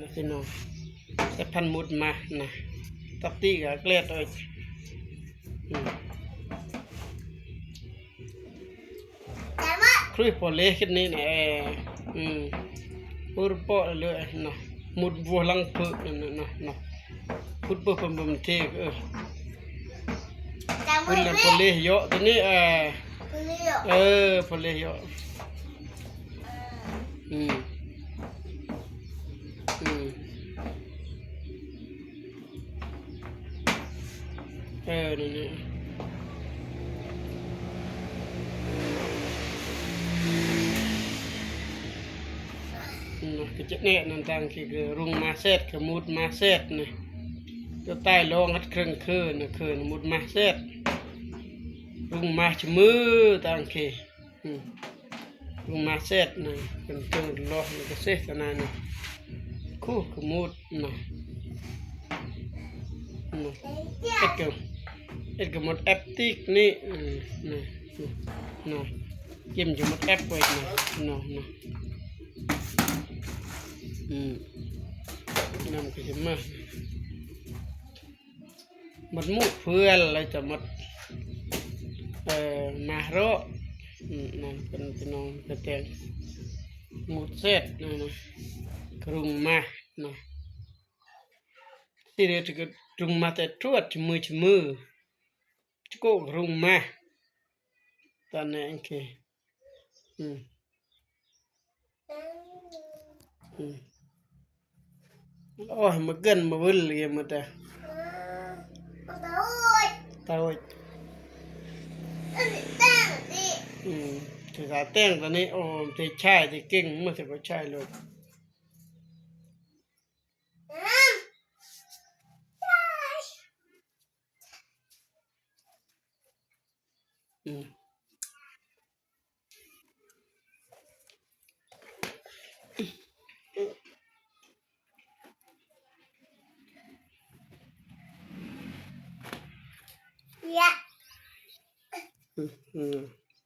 นะพี่น้องแต่พันมุดมานะตับตีกับเกลียดเลยครุยพอเล็กนี่นะอุรปอเลยนะมุดวัวลังเปิดนะพุดเปิดเป็นเทกคุณละพอเล็กเยอะตัวนี้พอเล็กเยอะนี่ก็จะเนี่ยนั่นต่างคือรุงมาเซตกับมุดมาเซตนี่ก็ใต้ลงฮัดเครื่องคืนมุดมาเซตรุงมาชมือต่างคือรุงมาเซตนี่เป็นเครื่องล้อแล้วก็เซตกันนั่นคู่กับมุดนะเอ็ดกับมุดแอปติกนี่นะจิ้มจะมุดแอปไว้นะนำก็จะมาหมดมุกเพื่อนอะไรจะหมดมาโรนั่นเป็นพี่น้องกระเทียมหมดเสร็จนะกรุงมานะที่เรียกก็กรุงมาแต่ทวดจมือจะก็กรุงมาตอนนี้โอเคโอ้ยมาเกินมาวิ่งเลยมาแต่ตาโอ้ยถือขาเต้งตอนนี้โอ้ที่ใช่ที่เก่งมาถือว่าใช่เลยYeah.